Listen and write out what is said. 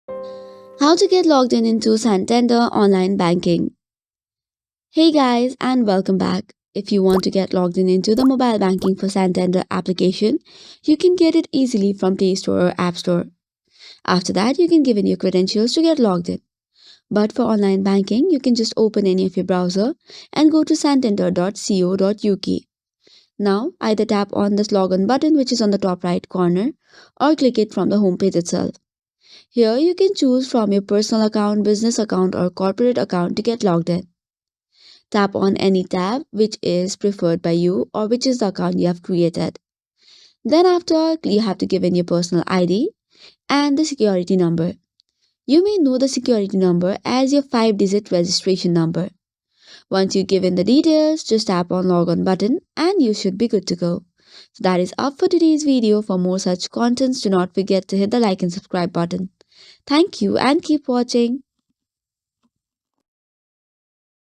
How to get logged in into Santander Online Banking. Hey guys, and welcome back. If you want to get logged in into the mobile banking for Santander application, you can get it easily from Play Store or App Store. After that, you can give in your credentials to get logged in. But for online banking, you can just open any of your browser and go to santander.co.uk. Now, either tap on this login button which is on the top right corner or click it from the homepage itself. Here you can choose from your personal account, business account or corporate account to get logged in. Tap on any tab which is preferred by you or which is the account you have created. Then after you have to give in your personal ID and the security number. You may know the security number as your 5-digit registration number. Once you give in the details, just tap on login button and you should be good to go. So that is all for today's video. For more such contents, do not forget to hit the like and subscribe button. Thank you and keep watching.